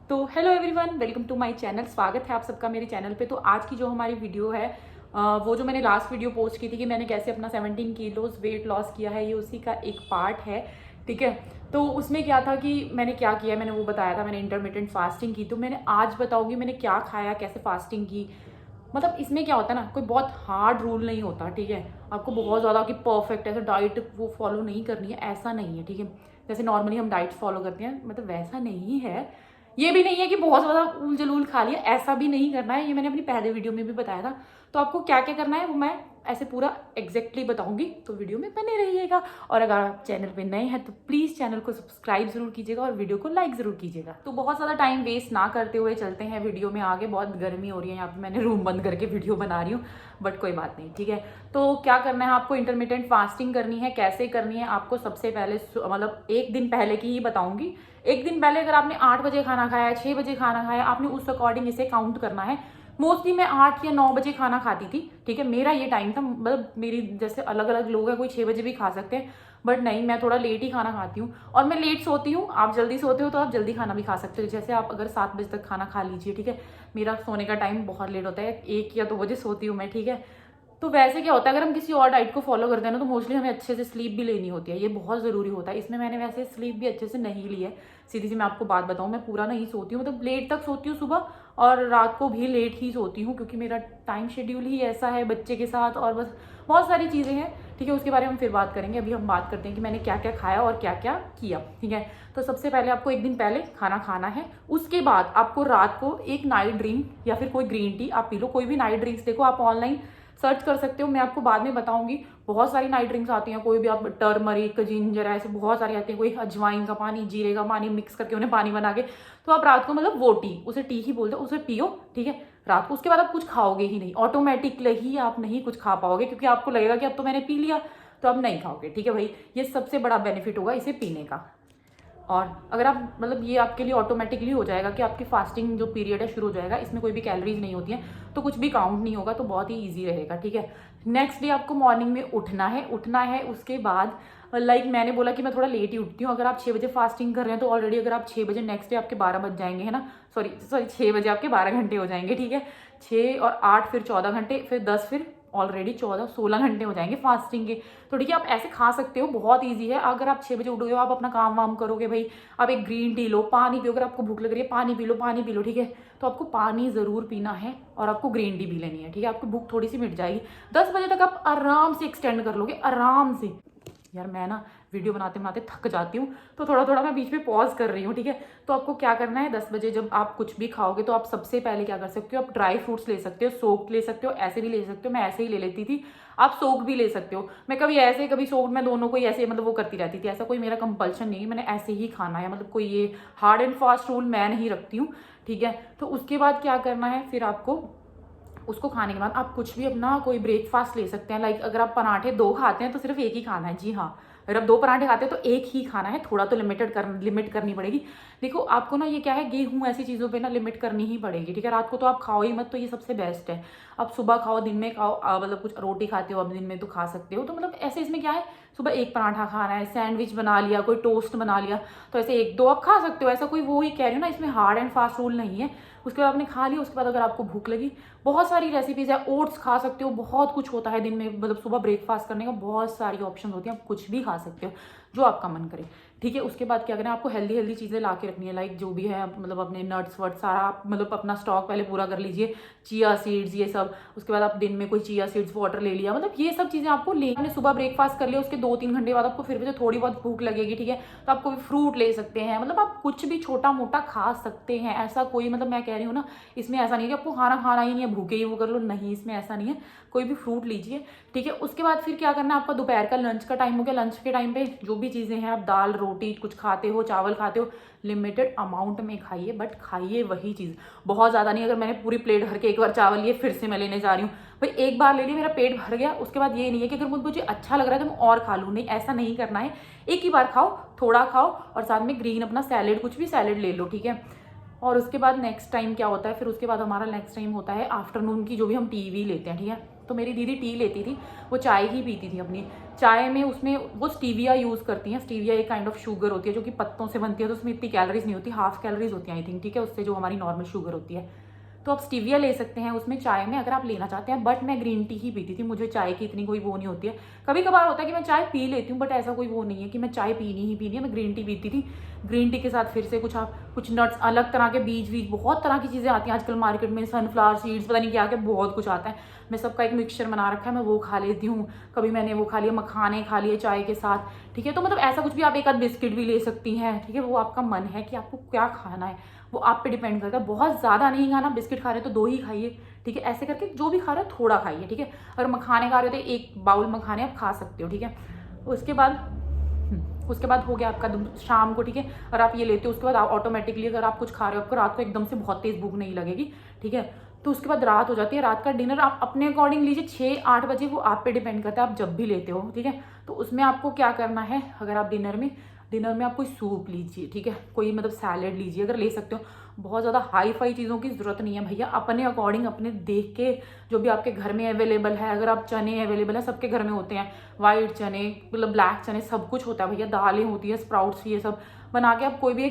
तो hello everyone, welcome to my channel. स्वागत है आप सबका मेरे चैनल पे। तो आज की जो हमारी वीडियो है वो जो मैंने लास्ट वीडियो पोस्ट की थी कि मैंने कैसे अपना 17 किलोज वेट लॉस किया है, ये उसी का एक पार्ट है। ठीक है, तो उसमें क्या था कि मैंने क्या किया, मैंने वो बताया था। मैंने इंटरमिटेंट फास्टिंग की। तो मैंने आज बताऊंगी मैंने क्या खाया, कैसे फास्टिंग की। मतलब इसमें क्या होता है ना, कोई बहुत हार्ड रूल नहीं होता। ठीक है, आपको बहुत ज़्यादा कि परफेक्ट ऐसा डाइट वो फॉलो नहीं करनी है, ऐसा नहीं है। ठीक है, जैसे नॉर्मली हम डाइट फॉलो करते हैं, मतलब वैसा नहीं है। ये भी नहीं है कि बहुत ज़्यादा उल जलूल खा लिया, ऐसा भी नहीं करना है। ये मैंने अपनी पहले वीडियो में भी बताया था। तो आपको क्या क्या करना है वो मैं ऐसे पूरा एग्जैक्टली बताऊंगी, तो वीडियो में बने रहिएगा। और अगर आप चैनल पे नए हैं तो प्लीज़ चैनल को सब्सक्राइब जरूर कीजिएगा और वीडियो को लाइक जरूर कीजिएगा। तो बहुत ज़्यादा टाइम वेस्ट ना करते हुए चलते हैं वीडियो में आगे। बहुत गर्मी हो रही है यहाँ पे, मैंने रूम बंद करके वीडियो बना रही हूँ, बट कोई बात नहीं। ठीक है, तो क्या करना है आपको, इंटरमिटेंट फास्टिंग करनी है। कैसे करनी है आपको, सबसे पहले मतलब एक दिन पहले की ही बताऊंगी। एक दिन पहले अगर आपने 8 बजे खाना खाया है, 6 बजे खाना खाया, आपने उस अकॉर्डिंग इसे काउंट करना है। मोस्टली मैं 8 या 9 बजे खाना खाती थी। ठीक है, मेरा ये टाइम था। मतलब मेरी जैसे अलग अलग लोग हैं, कोई 6 बजे भी खा सकते हैं, बट नहीं, मैं थोड़ा लेट ही खाना खाती हूँ। और मैं लेट सोती हूँ, आप जल्दी सोते हो तो आप जल्दी खाना भी खा सकते हो। जैसे आप अगर 7 बजे तक खाना खा लीजिए। ठीक है, मेरा सोने का टाइम बहुत लेट होता है, 1 या 2 बजे सोती हूँ मैं। ठीक है, तो वैसे क्या होता है, अगर हम किसी और डाइट को फॉलो करते हैं ना, तो मोस्टली हमें अच्छे से स्लीप भी लेनी होती है। ये बहुत ज़रूरी होता है। इसमें मैंने वैसे स्लीप भी अच्छे से नहीं ली है। सीधी सी मैं आपको बात बताऊं, मैं पूरा नहीं सोती हूँ। मतलब लेट तक सोती हूँ सुबह, और रात को भी लेट ही सोती हूँ, क्योंकि मेरा टाइम शेड्यूल ही ऐसा है बच्चे के साथ, और बस बहुत सारी चीज़ें हैं। ठीक है, उसके बारे में हम फिर बात करेंगे। अभी हम बात करते हैं कि मैंने क्या क्या खाया और क्या क्या किया। ठीक है, तो सबसे पहले आपको एक दिन पहले खाना खाना है। उसके बाद आपको रात को एक नाइट ड्रिंक या फिर कोई ग्रीन टी आप पी लो। कोई भी नाइट ड्रिंक्स देखो, आप ऑनलाइन सर्च कर सकते हो, मैं आपको बाद में बताऊंगी। बहुत सारी नाइट ड्रिंक्स आती हैं, कोई भी आप टर्मरिक, जिंजर, ऐसे बहुत सारी आती हैं। कोई अजवाइन का पानी, जीरे का पानी मिक्स करके उन्हें पानी बना के, तो आप रात को मतलब वो टी, उसे टी ही बोलते हो, उसे पियो। ठीक है, रात को। उसके बाद आप कुछ खाओगे ही नहीं, ऑटोमेटिकली ही आप नहीं कुछ खा पाओगे, क्योंकि आपको लगेगा कि अब तो मैंने पी लिया, तो अब नहीं खाओगे। ठीक है भाई, ये सबसे बड़ा बेनिफिट होगा इसे पीने का। और अगर आप मतलब ये आपके लिए ऑटोमेटिकली हो जाएगा कि आपकी फास्टिंग जो पीरियड है शुरू हो जाएगा, इसमें कोई भी कैलोरीज नहीं होती हैं, तो कुछ भी काउंट नहीं होगा, तो बहुत ही ईजी रहेगा। ठीक है, नेक्स्ट डे आपको मॉर्निंग में उठना है। उसके बाद लाइक मैंने बोला कि मैं थोड़ा लेट ही उठती हूँ। अगर आप 6 बजे फास्टिंग कर रहे हैं तो ऑलरेडी अगर आप 6 बजे, नेक्स्ट डे आपके 12 बज जाएंगे, है ना। सॉरी 6 बजे आपके 12 घंटे हो जाएंगे। ठीक है, 6 और 8 फिर 14 घंटे, फिर 10, फिर ऑलरेडी 14-16 घंटे हो जाएंगे फास्टिंग के। तो ठीक है, आप ऐसे खा सकते हो, बहुत ईजी है। अगर आप 6 बजे उठोगे, आप अपना काम वाम करोगे भाई, आप एक ग्रीन टी लो, पानी पियो। अगर आपको भूख लग रही है, पानी पी लो, पानी पी लो। ठीक है, तो आपको पानी ज़रूर पीना है, और आपको ग्रीन टी भी लेनी है। ठीक है, आपकी भूख थोड़ी सी मिट जाएगी। 10 बजे तक आप आराम से एक्सटेंड कर लोगे, आराम से। यार मैं ना वीडियो बनाते बनाते थक जाती हूँ, तो थोड़ा थोड़ा मैं बीच में पॉज कर रही हूँ। ठीक है, तो आपको क्या करना है, 10 बजे जब आप कुछ भी खाओगे, तो आप सबसे पहले क्या कर सकते हो, आप ड्राई फ्रूट्स ले सकते हो, सोक्ड ले सकते हो, ऐसे भी ले सकते हो। मैं ऐसे ही ले लेती थी, आप सोक्ड भी ले सकते हो। मैं कभी ऐसे कभी सोक्ड, मैं दोनों को ही ऐसे मतलब वो करती रहती थी। ऐसा कोई मेरा कंपल्शन नहीं, मैंने ऐसे ही खाना है, मतलब कोई ये हार्ड एंड फास्ट रूल मैं नहीं रखती हूँ। ठीक है, तो उसके बाद क्या करना है, फिर आपको उसको खाने के बाद आप कुछ भी अपना कोई ब्रेकफास्ट ले सकते हैं। लाइक अगर आप पराठे 2 खाते हैं तो सिर्फ एक ही खाना है। जी हाँ, अगर आप 2 पराठे खाते हैं तो एक ही खाना है। थोड़ा तो लिमिट करनी पड़ेगी। देखो आपको ना ये क्या है, गेहूं ऐसी चीज़ों पे ना लिमिट करनी ही पड़ेगी। ठीक है, रात को तो आप खाओ ही मत, तो ये सबसे बेस्ट है। आप सुबह खाओ, दिन में खाओ, मतलब कुछ रोटी खाते हो अब दिन में तो खा सकते हो। तो मतलब ऐसे इसमें क्या है, सुबह एक पराठा खाना है, सैंडविच बना लिया, कोई टोस्ट बना लिया, तो ऐसे 1-2 आप खा सकते हो। ऐसा कोई वो ही कह रही हो ना, इसमें हार्ड एंड फास्ट रूल नहीं है। उसके बाद आपने खा लिया, उसके बाद अगर आपको भूख लगी, बहुत सारी रेसिपीज है, ओट्स खा सकते हो, बहुत कुछ होता है दिन में। मतलब सुबह ब्रेकफास्ट करने का बहुत सारी ऑप्शन होती हैं, आप कुछ भी खा सकते हो जो आपका मन करे। ठीक है, उसके बाद क्या करना है, आपको हेल्दी हेल्दी चीज़ें ला के रखनी है। लाइक जो भी है, मतलब अपने नट्स वट्स सारा आप मतलब अपना स्टॉक पहले पूरा कर लीजिए। चिया सीड्स ये सब, उसके बाद आप दिन में कोई चिया सीड्स वाटर ले लिया, मतलब ये सब चीज़ें आपको ले। आपने सुबह ब्रेकफास्ट कर लिया, उसके 2-3 घंटे बाद आपको फिर भी थोड़ी बहुत भूख लगेगी। ठीक है, तो आप कोई फ्रूट ले सकते हैं, मतलब आप कुछ भी छोटा मोटा खा सकते हैं। ऐसा कोई मतलब मैं कह रही हूँ ना, इसमें ऐसा नहीं है कि आपको खाना खाना ही नहीं है, भूखे ही वो कर लो, नहीं, इसमें ऐसा नहीं है। कोई भी फ्रूट लीजिए। ठीक है, उसके बाद फिर क्या करना है, आपका दोपहर का लंच का टाइम हो गया। लंच के टाइम पे जो भी चीज़ें हैं, आप दाल रोटी कुछ खाते हो, चावल खाते हो, लिमिटेड अमाउंट में खाइए, बट खाइए वही चीज़, बहुत ज़्यादा नहीं। अगर मैंने पूरी प्लेट भर के एक बार चावल लिए, फिर से मैं लेने जा रही हूँ भाई, एक बार ले लिया मेरा पेट भर गया, उसके बाद ये नहीं है कि अगर मुझे अच्छा लग रहा है तो मैं और खा लूँ, नहीं, ऐसा नहीं करना है। एक ही बार खाओ, थोड़ा खाओ, और साथ में ग्रीन अपना सैलेड, कुछ भी सैलेड ले लो। ठीक है, और उसके बाद नेक्स्ट टाइम क्या होता है, फिर उसके बाद हमारा नेक्स्ट टाइम होता है आफ्टरनून की, जो भी हम टी वी लेते हैं। ठीक है, तो मेरी दीदी टी लेती थी, वो चाय ही पीती थी अपनी। चाय में उसमें वो स्टीविया यूज़ करती हैं। स्टीविया एक काइंड ऑफ शुगर होती है जो कि पत्तों से बनती है, तो उसमें इतनी कैलोरीज नहीं होती, हाफ कैलोरीज होती हैं आई थिंक, ठीक है, उससे जो हमारी नॉर्मल शुगर होती है। तो आप स्टीविया ले सकते हैं उसमें चाय में, अगर आप लेना चाहते हैं। बट मैं ग्रीन टी ही पीती थी, मुझे चाय की इतनी कोई वो नहीं होती है। कभी कभार होता है कि मैं चाय पी लेती हूँ, बट ऐसा कोई वो नहीं है कि मैं चाय पीनी ही पीनी है। मैं ग्रीन टी पीती थी। ग्रीन टी के साथ फिर से कुछ नट्स, अलग तरह के बीज, बहुत तरह की चीज़ें आती हैं आजकल मार्केट में, सनफ्लावर सीड्स, पता नहीं क्या क्या बहुत कुछ आता है। मैं सबका एक मिक्सचर बना रखा है, मैं वो खा लेती हूँ। कभी मैंने वो खा लिया, मखाने खा लिए चाय के साथ, ठीक है। तो मतलब ऐसा कुछ भी, आप एक आध बिस्किट भी ले सकती हैं, ठीक है। वो आपका मन है कि आपको क्या खाना है, वो आप पे डिपेंड करता है। बहुत ज़्यादा नहीं खाना, बिस्किट खा रहे हो तो 2 ही खाइए, ठीक है। ऐसे करके जो भी खा रहे हो थोड़ा खाइए, ठीक है। अगर मखाने खा रहे हो तो 1 बाउल मखाने आप खा सकते हो, ठीक है। उसके बाद हो गया आपका शाम को, ठीक है। और आप ये लेते हो, उसके बाद आप ऑटोमेटिकली, अगर आप कुछ खा रहे हो, आपको रात को एकदम से बहुत तेज़ भूख नहीं लगेगी, ठीक है। तो उसके बाद रात हो जाती है, रात का डिनर आप अपने अकॉर्डिंग लीजिए, 6-8 बजे, वो आप पे डिपेंड करता है, आप जब भी लेते हो, ठीक है। तो उसमें आपको क्या करना है, अगर आप डिनर में आप कोई सूप लीजिए, ठीक है, कोई मतलब सैलेड लीजिए अगर ले सकते हो। बहुत ज़्यादा हाई फाई चीज़ों की ज़रूरत नहीं है भैया, अपने अकॉर्डिंग, अपने देख के, जो भी आपके घर में अवेलेबल है। अगर आप चने अवेलेबल है, सबके घर में होते हैं, वाइट चने, मतलब ब्लैक चने, सब कुछ होता है भैया, दालें होती है, स्प्राउट्स, ये सब बना के आप कोई भी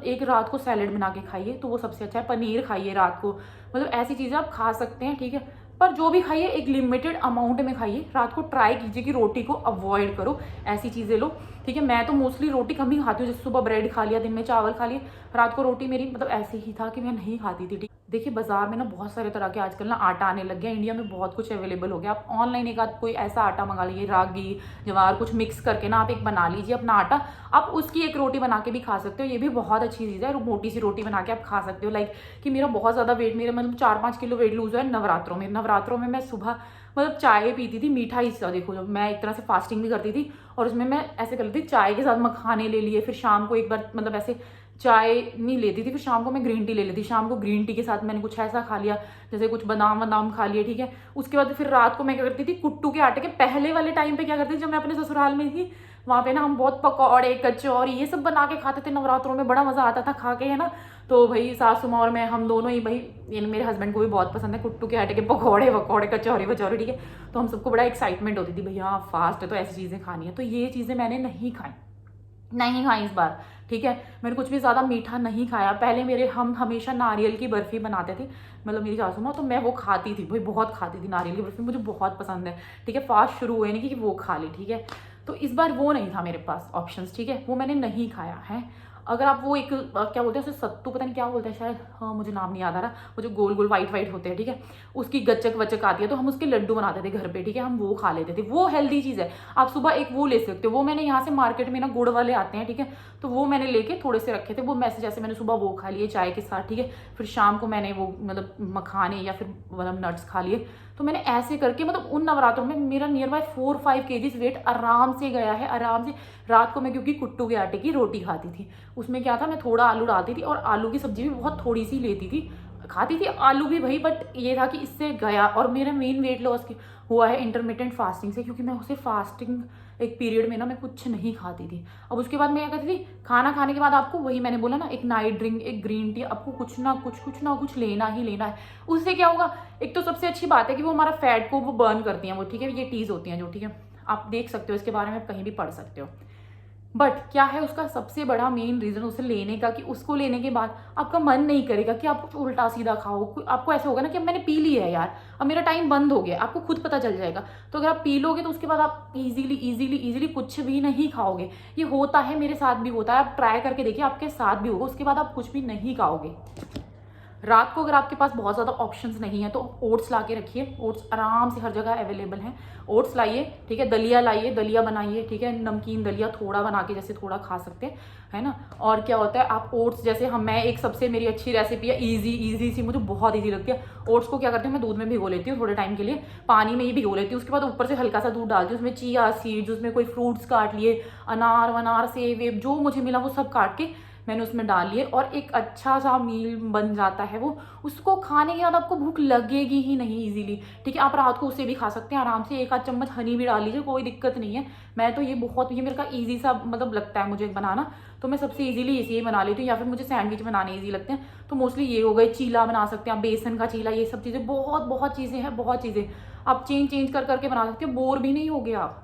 एक रात को सैलेड बना के खाइए, तो वो सबसे अच्छा है। पनीर खाइए रात को, मतलब ऐसी चीज़ें आप खा सकते हैं, ठीक है। पर जो भी खाइए एक लिमिटेड अमाउंट में खाइए। रात को ट्राई कीजिए कि रोटी को अवॉइड करो, ऐसी चीज़ें लो, ठीक है। मैं तो मोस्टली रोटी कम ही खाती हूँ, जैसे सुबह ब्रेड खा लिया, दिन में चावल खा लिया, रात को रोटी मेरी मतलब ऐसे ही था कि मैं नहीं खाती थी, ठीक। देखिए बाजार में ना बहुत सारे तरह के आजकल ना आटा आने लग गया, इंडिया में बहुत कुछ अवेलेबल हो गया। आप ऑनलाइन एक आध कोई ऐसा आटा मंगा लीजिए, रागी ज्वार कुछ मिक्स करके ना आप एक बना लीजिए अपना आटा, आप उसकी एक रोटी बना के भी खा सकते हो। ये भी बहुत अच्छी चीज़ है, मोटी सी रोटी बना के आप खा सकते हो। लाइक कि मेरा बहुत ज़्यादा वेट, मेरा मतलब 4-5 किलो वेट लूज हुआ है नवरात्रों में मैं सुबह मतलब चाय पीती थी, मीठा हिस्सा देखो, जब मैं एक तरह से फास्टिंग भी करती थी, और उसमें मैं ऐसे करती थी, चाय के साथ मखाने ले लिए, फिर शाम को एक बार मतलब ऐसे चाय नहीं लेती थी, फिर शाम को मैं ग्रीन टी ले लेती, शाम को ग्रीन टी के साथ मैंने कुछ ऐसा खा लिया, जैसे कुछ बादाम खा लिए, ठीक है। उसके बाद फिर रात को मैं क्या करती थी, कुट्टू के आटे के, पहले वाले टाइम पे क्या करती थी जब मैं अपने ससुराल में थी, वहाँ पे ना हम बहुत पकौड़े कचौरी ये सब बना के खाते थे नवरात्रों में, बड़ा मजा आता था खा के, है ना। तो भाई सासू माँ और मैं, हम दोनों ही भाई, यानी मेरे हस्बैंड को भी बहुत पसंद है कुट्टू के आटे के पकौड़े वकौड़े कचौरी वचौरी, ठीक है। तो हम सबको बड़ा एक्साइटमेंट होती थी, भैया फास्ट है तो ऐसी चीज़ें खानी है। तो ये चीज़ें मैंने नहीं खाई इस बार, ठीक है। मैंने कुछ भी ज़्यादा मीठा नहीं खाया। पहले हम हमेशा नारियल की बर्फ़ी बनाते थे, मतलब मेरी सासू माँ, तो मैं वो खाती थी भाई, बहुत खाती थी नारियल की बर्फ़ी, मुझे बहुत पसंद है, ठीक है। फास्ट शुरू हुए नहीं कि वो खा ली, ठीक है। तो इस बार वो नहीं था मेरे पास ऑप्शंस, ठीक है, वो मैंने नहीं खाया है। अगर आप वो एक क्या बोलते हैं उसे, सत्तू पता नहीं क्या बोलते हैं शायद, हाँ मुझे नाम नहीं याद आ रहा, वो जो गोल गोल वाइट होते हैं, ठीक है, उसकी गच्चक वच्चक आती है, तो हम उसके लड्डू बनाते थे घर पे, ठीक है, हम वो खा लेते थे, वो हेल्दी चीज़ है। आप सुबह एक वो ले सकते हो, वो मैंने यहाँ से मार्केट में ना गुड़ वाले आते हैं, ठीक है, तो वो मैंने लेके थोड़े से रखे थे, वो मैसे जैसे मैंने सुबह वो खा लिए चाय के साथ, ठीक है। फिर शाम को मैंने वो मतलब मखाने या फिर मतलब नट्स खा लिए। तो मैंने ऐसे करके मतलब उन नवरात्रों में मेरा नियर बाय 4-5 kgs वेट आराम से गया है, आराम से। रात को मैं क्योंकि कुट्टू के आटे की रोटी खाती थी, उसमें क्या था, मैं थोड़ा आलू डालती थी, और आलू की सब्जी भी बहुत थोड़ी सी लेती थी, खाती थी आलू भी भाई, बट ये था कि इससे गया। और मेरा मेन वेट लॉस हुआ है इंटरमिटेंट फास्टिंग से, क्योंकि मैं उसे फास्टिंग एक पीरियड में ना मैं कुछ नहीं खाती थी। अब उसके बाद मैं क्या करती थी, खाना खाने के बाद आपको वही मैंने बोला ना, एक नाइट ड्रिंक, एक ग्रीन टी, आपको कुछ ना कुछ लेना ही लेना है। उससे क्या होगा, एक तो सबसे अच्छी बात है कि वो हमारा फैट को वो बर्न करती हैं वो, ठीक है, ये टीज होती हैं जो, ठीक है, आप देख सकते हो इसके बारे में, कहीं भी पढ़ सकते हो। बट क्या है उसका सबसे बड़ा मेन रीजन उसे लेने का, कि उसको लेने के बाद आपका मन नहीं करेगा कि आप कुछ उल्टा सीधा खाओ। आपको ऐसा होगा ना कि अब मैंने पी लिया है यार, अब मेरा टाइम बंद हो गया, आपको खुद पता चल जाएगा। तो अगर आप पी लोगे तो उसके बाद आप इजीली कुछ भी नहीं खाओगे। ये होता है, मेरे साथ भी होता है, आप ट्राई करके देखिए, आपके साथ भी होगा। उसके बाद आप कुछ भी नहीं खाओगे। रात को अगर आपके पास बहुत ज़्यादा ऑप्शंस नहीं है तो ओट्स ला के रखिए, ओट्स आराम से हर जगह अवेलेबल हैं। ओट्स लाइए, ठीक है, दलिया लाइए, दलिया बनाइए, ठीक है, नमकीन दलिया थोड़ा बना के, जैसे थोड़ा खा सकते हैं, है ना। और क्या होता है, आप ओट्स जैसे मैं एक सबसे मेरी अच्छी रेसिपी है, ईजी सी, मुझे बहुत ईजी लगती है। ओट्स को क्या करती हूँ, मैं दूध में भिगो लेती हूँ थोड़े टाइम के लिए, पानी में ही भिगो लेती हूँ, उसके बाद ऊपर से हल्का सा दूध डालती हूँ, उसमें चिया सीड्स, उसमें कोई फ्रूट्स काट लिए, अनार सेब वेब जो मुझे मिला वो सब काट के मैंने उसमें डाल लिए, और एक अच्छा सा मील बन जाता है वो। उसको खाने के बाद आपको भूख लगेगी ही नहीं इजीली, ठीक है। आप रात को उसे भी खा सकते हैं आराम से, एक आध चम्मच हनी भी डाल लीजिए, कोई दिक्कत नहीं है। मैं तो ये मेरे का ईजी सा मतलब लगता है मुझे बनाना, तो मैं सबसे इजीली इसे बना लेती हूँ, या फिर मुझे सैंडविच बनाने ईजी लगते हैं, तो मोस्टली ये हो गए। चीला बना सकते हैं आप, बेसन का चीला, ये सब चीज़ें बहुत चीज़ें हैं, बहुत चीज़ें आप चेंज कर करके बना सकते हो, बोर भी नहीं हो गया आप।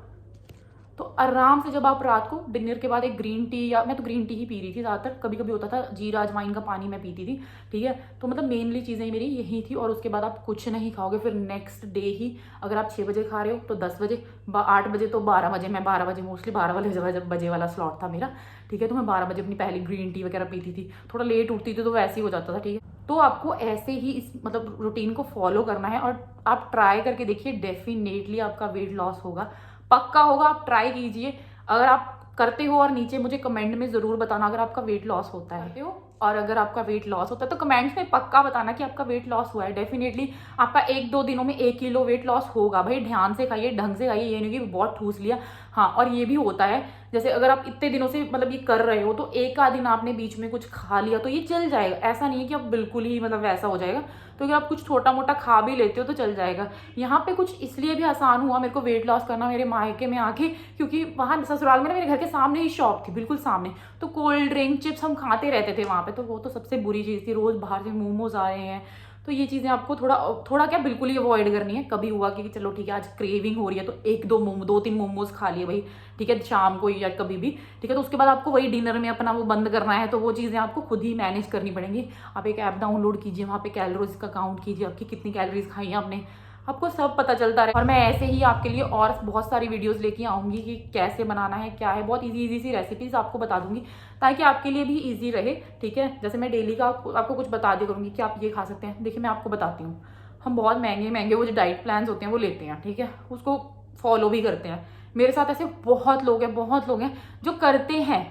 तो आराम से जब आप रात को डिनर के बाद एक ग्रीन टी, या मैं तो ग्रीन टी ही पी रही थी ज़्यादातर, कभी कभी होता था जीरा अजवाइन का पानी मैं पीती थी, ठीक है। तो मतलब मेनली चीज़ें मेरी यही थी। और उसके बाद आप कुछ नहीं खाओगे, फिर नेक्स्ट डे ही अगर आप 6 बजे खा रहे हो तो 10 बजे, 8 बजे तो 12 बजे, मैं 12 बजे मोस्टली 12 बजे वाला स्लॉट था मेरा, ठीक है। तो मैं 12 बजे अपनी पहली ग्रीन टी वगैरह पीती थी, थोड़ा लेट उठती थी तो वैसे ही हो जाता था, ठीक है। तो आपको ऐसे ही इस मतलब रूटीन को फॉलो करना है और आप ट्राई करके देखिए, डेफिनेटली आपका वेट लॉस होगा, पक्का होगा। आप ट्राई कीजिए, अगर आप करते हो, और नीचे मुझे कमेंट में ज़रूर बताना अगर आपका वेट लॉस होता है, करते हो, और अगर आपका वेट लॉस होता है तो कमेंट्स में पक्का बताना कि आपका वेट लॉस हुआ है। डेफिनेटली आपका 1-2 दिनों में 1 किलो वेट लॉस होगा। भाई ध्यान से खाइए, ढंग से खाइए, ये नहीं कि बहुत ठूस लिया। हाँ, और ये भी होता है, जैसे अगर आप इतने दिनों से मतलब ये कर रहे हो तो एक आध दिन आपने बीच में कुछ खा लिया तो ये चल जाएगा, ऐसा नहीं है कि आप बिल्कुल ही मतलब वैसा हो जाएगा। तो अगर आप कुछ छोटा मोटा खा भी लेते हो तो चल जाएगा। यहाँ पे कुछ इसलिए भी आसान हुआ मेरे को वेट लॉस करना मेरे मायके में आके, क्योंकि वहाँ ससुराल में ना मेरे घर के सामने ही शॉप थी, बिल्कुल सामने। तो कोल्ड ड्रिंक चिप्स हम खाते रहते थे वहाँ पे, तो वो तो सबसे बुरी चीज़ थी। रोज़ बाहर से मोमोज आ रहे हैं, तो ये चीज़ें आपको थोड़ा थोड़ा क्या बिल्कुल ही अवॉइड करनी है। कभी हुआ कि चलो ठीक है आज क्रेविंग हो रही है तो 2-3 मोमोज खा लिए भाई, ठीक है, शाम को या कभी भी, ठीक है। तो उसके बाद आपको वही डिनर में अपना वो बंद करना है, तो वो चीज़ें आपको खुद ही मैनेज करनी पड़ेंगी। आप एक ऐप डाउनलोड कीजिए, वहाँ पे कैलोरीज का काउंट कीजिए, आपकी कितनी कैलोरीज खाई है आपने, आपको सब पता चलता रहे। और मैं ऐसे ही आपके लिए और बहुत सारी वीडियोस लेके आऊँगी कि कैसे बनाना है, क्या है, बहुत इजी सी रेसिपीज आपको बता दूंगी ताकि आपके लिए भी इजी रहे, ठीक है। जैसे मैं डेली का आपको कुछ बता दिया करूँगी कि आप ये खा सकते हैं। देखिए मैं आपको बताती हूँ, हम बहुत महंगे महंगे वो जो डाइट प्लान्स होते हैं वो लेते हैं, ठीक है, उसको फॉलो भी करते हैं। मेरे साथ ऐसे बहुत लोग हैं जो करते हैं,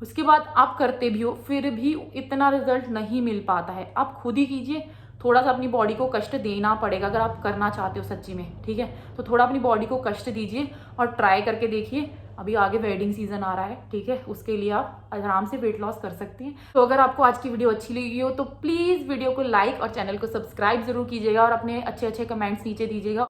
उसके बाद आप करते भी हो, फिर भी इतना रिजल्ट नहीं मिल पाता है। आप खुद ही कीजिए, थोड़ा सा अपनी बॉडी को कष्ट देना पड़ेगा अगर आप करना चाहते हो सच्ची में, ठीक है। तो थोड़ा अपनी बॉडी को कष्ट दीजिए और ट्राई करके देखिए। अभी आगे वेडिंग सीजन आ रहा है, ठीक है, उसके लिए आप आराम से वेट लॉस कर सकती हैं। तो अगर आपको आज की वीडियो अच्छी लगी हो तो प्लीज़ वीडियो को लाइक और चैनल को सब्सक्राइब जरूर कीजिएगा और अपने अच्छे अच्छे कमेंट्स नीचे दीजिएगा।